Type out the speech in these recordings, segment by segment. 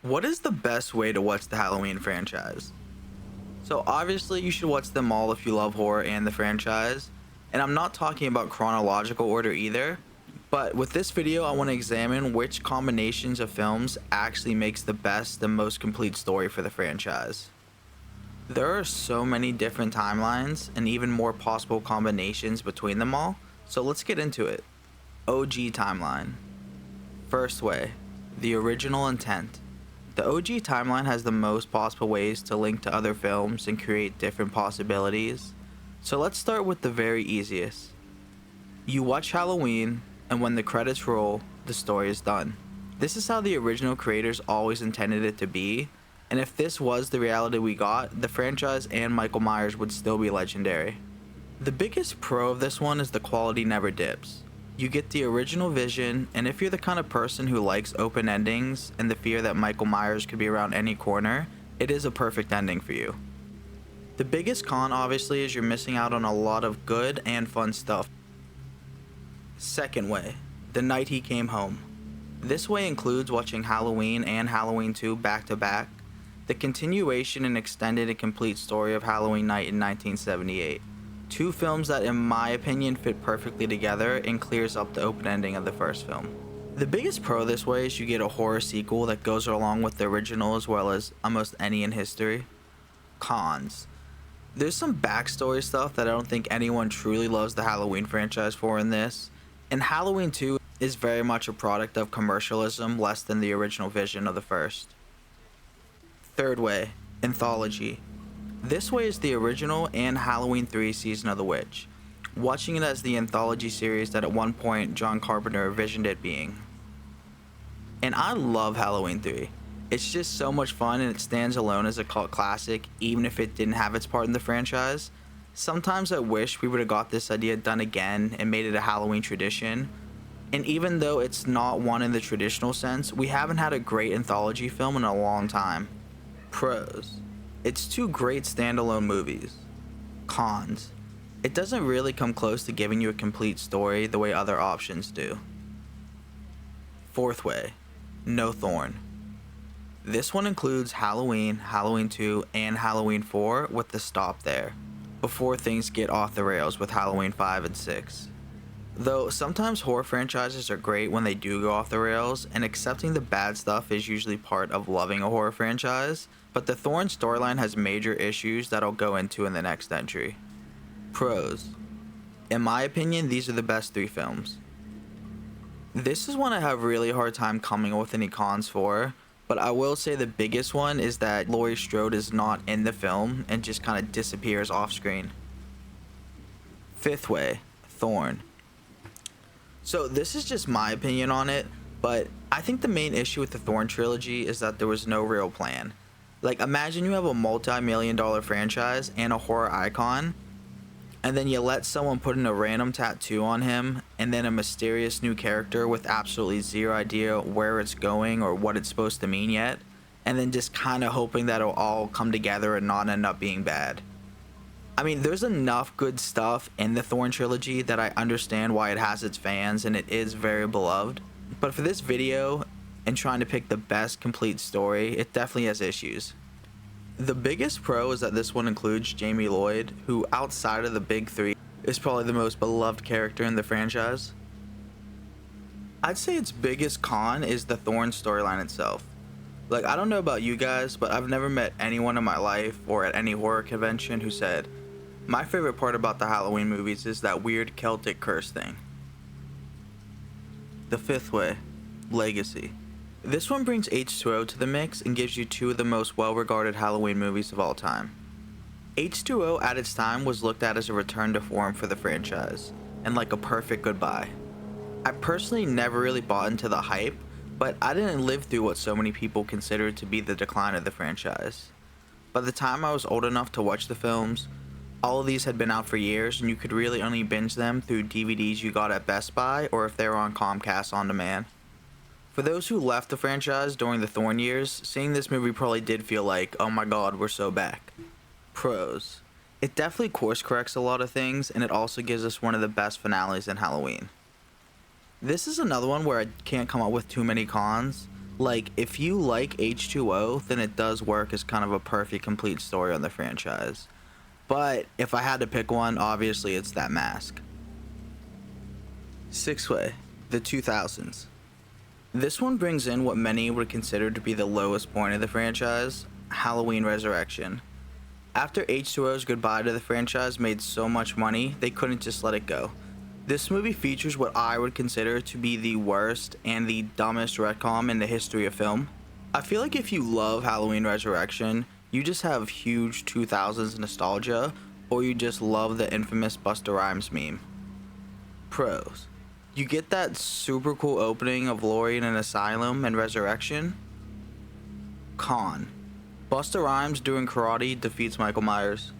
What is the best way to watch the Halloween franchise? So obviously you should watch them all if you love horror and the franchise. And I'm not talking about chronological order either, but with this video I want to examine which combinations of films actually makes the best and most complete story for the franchise. There are so many different timelines and even more possible combinations between them all, so let's get into it. OG timeline. First way, the original intent. The OG timeline has the most possible ways to link to other films and create different possibilities. So let's start with the very easiest. You watch Halloween, and when the credits roll, the story is done. This is how the original creators always intended it to be, and if this was the reality we got, the franchise and Michael Myers would still be legendary. The biggest pro of this one is the quality never dips. You get the original vision, and if you're the kind of person who likes open endings and the fear that Michael Myers could be around any corner, it is a perfect ending for you. The biggest con obviously is you're missing out on a lot of good and fun stuff. Second way, the night he came home. This way includes watching Halloween and Halloween 2 back to back, the continuation and extended and complete story of Halloween Night in 1978. Two films that in my opinion fit perfectly together and clears up the open ending of the first film. The biggest pro this way is you get a horror sequel that goes along with the original as well as almost any in history. Cons. There's some backstory stuff that I don't think anyone truly loves the Halloween franchise for in this, and Halloween 2 is very much a product of commercialism less than the original vision of the first. Third way, anthology. This way is the original and Halloween 3 Season of the Witch, watching it as the anthology series that at one point John Carpenter envisioned it being. And I love Halloween 3. It's just so much fun and it stands alone as a cult classic even if it didn't have its part in the franchise. Sometimes I wish we would have got this idea done again and made it a Halloween tradition. And even though it's not one in the traditional sense, we haven't had a great anthology film in a long time. Pros. It's two great standalone movies. Cons. It doesn't really come close to giving you a complete story the way other options do. Fourth way, no Thorn. This one includes Halloween, Halloween 2, and Halloween 4 with the stop there, before things get off the rails with Halloween 5 and 6. Though sometimes horror franchises are great when they do go off the rails, and accepting the bad stuff is usually part of loving a horror franchise, but the Thorn storyline has major issues that I'll go into in the next entry. Pros. In my opinion, these are the best three films. This is one I have really hard time coming up with any cons for, but I will say the biggest one is that Laurie Strode is not in the film and just kind of disappears off screen. Fifth way, Thorn. So this is just my opinion on it, but I think the main issue with the Thorn trilogy is that there was no real plan. Like, imagine you have a multi-million-dollar franchise and a horror icon, and then you let someone put in a random tattoo on him, and then a mysterious new character with absolutely zero idea where it's going or what it's supposed to mean yet, and then just kind of hoping that it'll all come together and not end up being bad. I mean, there's enough good stuff in the Thorn trilogy that I understand why it has its fans and it is very beloved, but for this video and trying to pick the best complete story, it definitely has issues. The biggest pro is that this one includes Jamie Lloyd, who outside of the big three is probably the most beloved character in the franchise. I'd say its biggest con is the Thorn storyline itself. Like, I don't know about you guys, but I've never met anyone in my life or at any horror convention who said, "My favorite part about the Halloween movies is that weird Celtic curse thing." The fifth way, legacy. This one brings H2O to the mix and gives you two of the most well-regarded Halloween movies of all time. H2O at its time was looked at as a return to form for the franchise, and like a perfect goodbye. I personally never really bought into the hype, but I didn't live through what so many people considered to be the decline of the franchise. By the time I was old enough to watch the films, all of these had been out for years and you could really only binge them through DVDs you got at Best Buy or if they were on Comcast On Demand. For those who left the franchise during the Thorn years, seeing this movie probably did feel like, oh my god, we're so back. Pros. It definitely course corrects a lot of things, and it also gives us one of the best finales in Halloween. This is another one where I can't come up with too many cons, Like, if you like H2O, then it does work as kind of a perfect complete story on the franchise. But if I had to pick one, obviously it's that mask. Sixth way, the 2000s. This one brings in what many would consider to be the lowest point of the franchise, Halloween Resurrection. After H2O's goodbye to the franchise made so much money, they couldn't just let it go. This movie features what I would consider to be the worst and the dumbest retcon in the history of film. I feel like if you love Halloween Resurrection, you just have huge 2000s nostalgia, or you just love the infamous Busta Rhymes meme. Pros. You get that super cool opening of Laurie in an asylum and Resurrection. Con. Busta Rhymes doing karate defeats Michael Myers,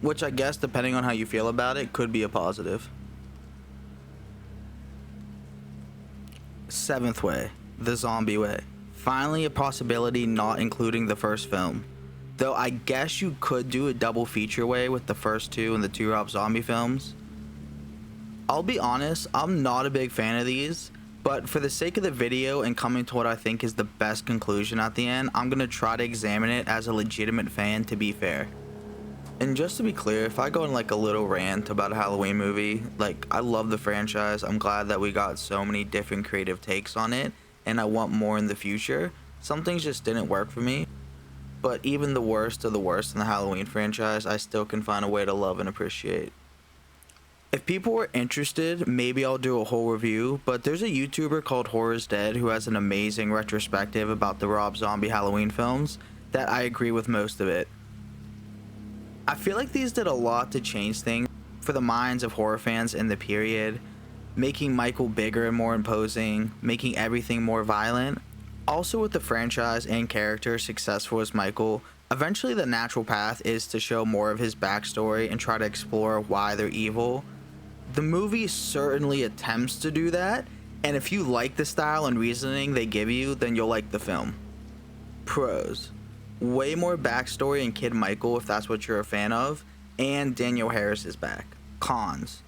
which I guess, depending on how you feel about it, could be a positive. Seventh way, the zombie way. Finally a possibility not including the first film. Though I guess you could do a double feature way with the first two and the two Rob Zombie films. I'll be honest, I'm not a big fan of these, but for the sake of the video and coming to what I think is the best conclusion at the end, I'm gonna try to examine it as a legitimate fan, to be fair. And just to be clear, if I go on like a little rant about a Halloween movie, like, I love the franchise, I'm glad that we got so many different creative takes on it, and I want more in the future. Some things just didn't work for me, but even the worst of the worst in the Halloween franchise, I still can find a way to love and appreciate. If people were interested, maybe I'll do a whole review, but there's a YouTuber called Horror's Dead who has an amazing retrospective about the Rob Zombie Halloween films that I agree with most of it. I feel like these did a lot to change things for the minds of horror fans in the period, making Michael bigger and more imposing, making everything more violent. Also, with the franchise and character successful as Michael, eventually the natural path is to show more of his backstory and try to explore why they're evil. The movie certainly attempts to do that, and if you like the style and reasoning they give you, then you'll like the film. Pros. Way more backstory in Kid Michael if that's what you're a fan of, and Danielle Harris is back. Cons.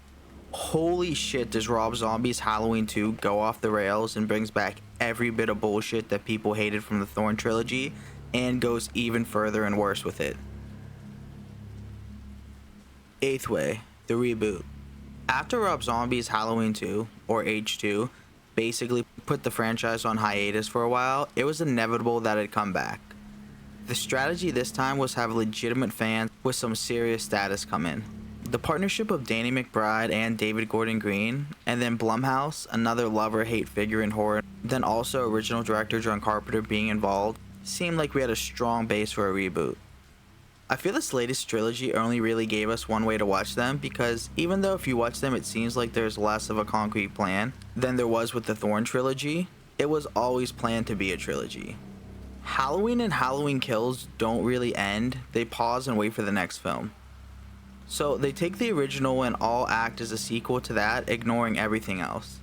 Holy shit, does Rob Zombie's Halloween 2 go off the rails and brings back every bit of bullshit that people hated from the Thorn trilogy, and goes even further and worse with it. Eighth way, the reboot. After Rob Zombie's Halloween 2, or H2, basically put the franchise on hiatus for a while, it was inevitable that it'd come back. The strategy this time was have legitimate fans with some serious status come in. The partnership of Danny McBride and David Gordon Green, and then Blumhouse, another love-or-hate figure in horror, then also original director John Carpenter being involved, seemed like we had a strong base for a reboot. I feel this latest trilogy only really gave us one way to watch them, because even though if you watch them it seems like there's less of a concrete plan than there was with the Thorn trilogy, it was always planned to be a trilogy. Halloween and Halloween Kills don't really end, they pause and wait for the next film. So they take the original and all act as a sequel to that, ignoring everything else.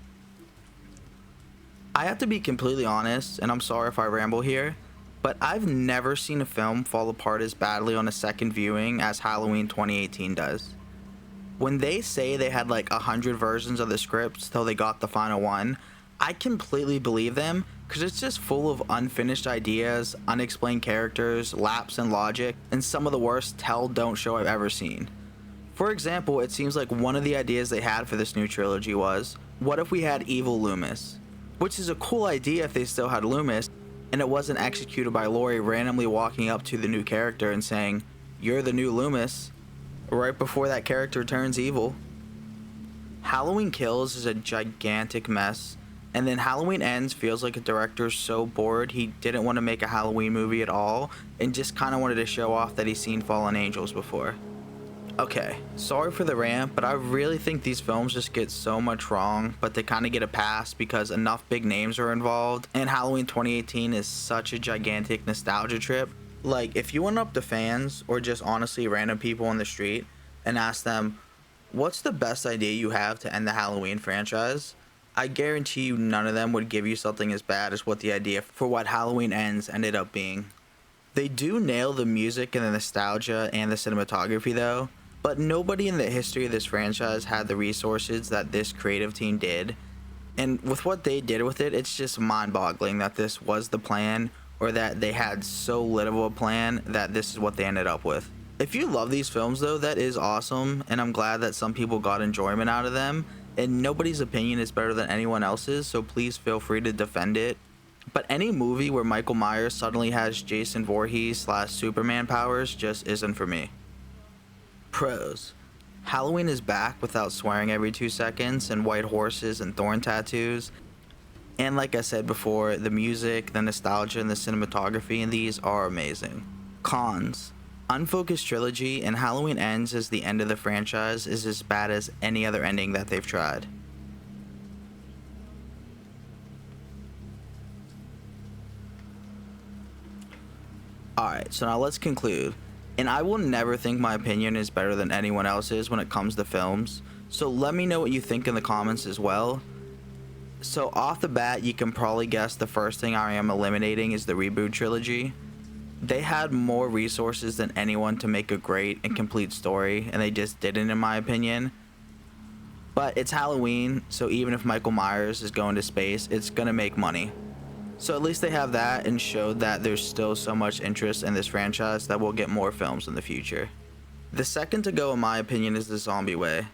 I have to be completely honest, and I'm sorry if I ramble here, but I've never seen a film fall apart as badly on a second viewing as Halloween 2018 does. When they say they had like 100 versions of the script till they got the final one, I completely believe them, because it's just full of unfinished ideas, unexplained characters, lapse in logic, and some of the worst tell don't show I've ever seen. For example, it seems like one of the ideas they had for this new trilogy was, what if we had evil Loomis? Which is a cool idea if they still had Loomis, and it wasn't executed by Laurie randomly walking up to the new character and saying, "You're the new Loomis," right before that character turns evil. Halloween Kills is a gigantic mess, and then Halloween Ends feels like a director's so bored he didn't want to make a Halloween movie at all and just kind of wanted to show off that he's seen Fallen Angels before. Okay, sorry for the rant, but I really think these films just get so much wrong, but they kind of get a pass because enough big names are involved, and Halloween 2018 is such a gigantic nostalgia trip. Like, if you went up to fans, or just honestly random people on the street, and asked them, what's the best idea you have to end the Halloween franchise? I guarantee you none of them would give you something as bad as what the idea for what Halloween Ends ended up being. They do nail the music and the nostalgia and the cinematography though, but nobody in the history of this franchise had the resources that this creative team did. And with what they did with it, it's just mind-boggling that this was the plan, or that they had so little of a plan that this is what they ended up with. If you love these films though, that is awesome, and I'm glad that some people got enjoyment out of them, and nobody's opinion is better than anyone else's, so please feel free to defend it. But any movie where Michael Myers suddenly has Jason Voorhees / Superman powers just isn't for me. Pros. Halloween is back without swearing every 2 seconds and white horses and thorn tattoos. And like I said before, the music, the nostalgia, and the cinematography in these are amazing. Cons. Unfocused trilogy, and Halloween Ends as the end of the franchise is as bad as any other ending that they've tried. Alright, so now let's conclude. And I will never think my opinion is better than anyone else's when it comes to films, so let me know what you think in the comments as well. So off the bat, you can probably guess the first thing I am eliminating is the reboot trilogy. They had more resources than anyone to make a great and complete story, and they just didn't, in my opinion. But it's Halloween, so even if Michael Myers is going to space, it's gonna make money. So at least they have that, and showed that there's still so much interest in this franchise that we'll get more films in the future. The second to go, in my opinion, is The Zombie Way.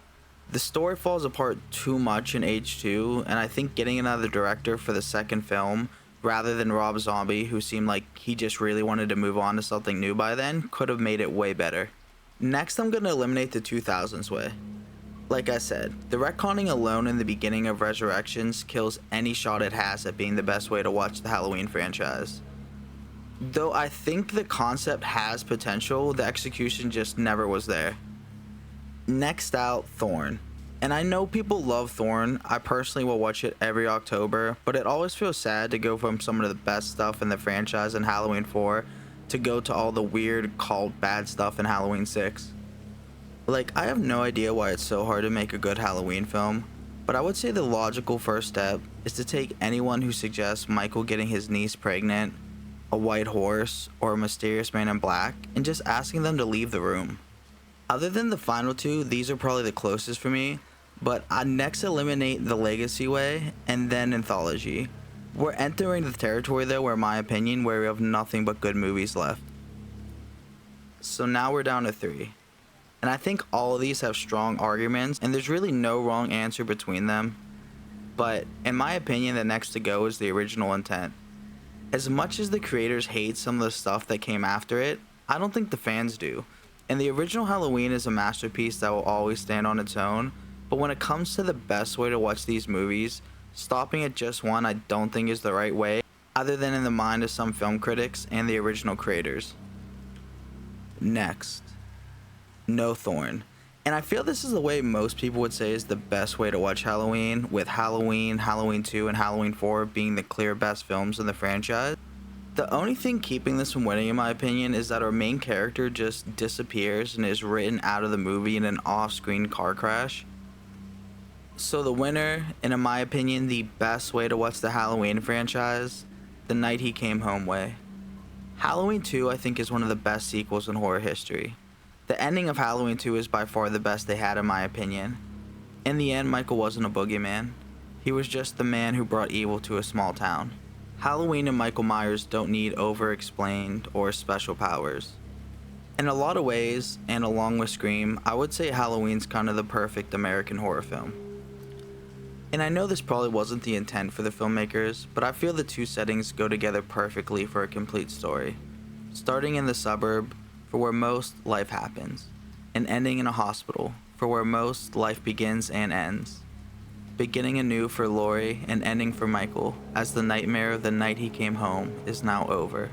The story falls apart too much in H2, and I think getting another director for the second film, rather than Rob Zombie, who seemed like he just really wanted to move on to something new by then, could have made it way better. Next, I'm going to eliminate The 2000s Way. Like I said, the retconning alone in the beginning of Resurrections kills any shot it has at being the best way to watch the Halloween franchise. Though I think the concept has potential, the execution just never was there. Next out, Thorn. And I know people love Thorn. I personally will watch it every October, but it always feels sad to go from some of the best stuff in the franchise in Halloween 4 to go to all the weird cult bad stuff in Halloween 6. Like, I have no idea why it's so hard to make a good Halloween film, but I would say the logical first step is to take anyone who suggests Michael getting his niece pregnant, a white horse, or a mysterious man in black, and just asking them to leave the room. Other than the final two, these are probably the closest for me, but I'd next eliminate the Legacy Way, and then Anthology. We're entering the territory though, where in my opinion, where we have nothing but good movies left. So now we're down to 3. And I think all of these have strong arguments, and there's really no wrong answer between them. But in my opinion, the next to go is the original intent. As much as the creators hate some of the stuff that came after it, I don't think the fans do. And the original Halloween is a masterpiece that will always stand on its own, but when it comes to the best way to watch these movies, stopping at just one I don't think is the right way, other than in the mind of some film critics and the original creators. Next. No Thorn. And I feel this is the way most people would say is the best way to watch Halloween, with Halloween, Halloween 2, and Halloween 4 being the clear best films in the franchise. The only thing keeping this from winning, in my opinion, is that our main character just disappears and is written out of the movie in an off-screen car crash. So the winner, and in my opinion, the best way to watch the Halloween franchise, The Night He Came Home Way. Halloween 2, I think, is one of the best sequels in horror history. The ending of Halloween 2 is by far the best they had, in my opinion. In the end, Michael wasn't a boogeyman. He was just the man who brought evil to a small town. Halloween and Michael Myers don't need over-explained or special powers. In a lot of ways, and along with Scream, I would say Halloween's kind of the perfect American horror film. And I know this probably wasn't the intent for the filmmakers, but I feel the two settings go together perfectly for a complete story. Starting in the suburb, for where most life happens, and ending in a hospital, for where most life begins and ends. Beginning anew for Laurie and ending for Michael, as the nightmare of the night he came home is now over.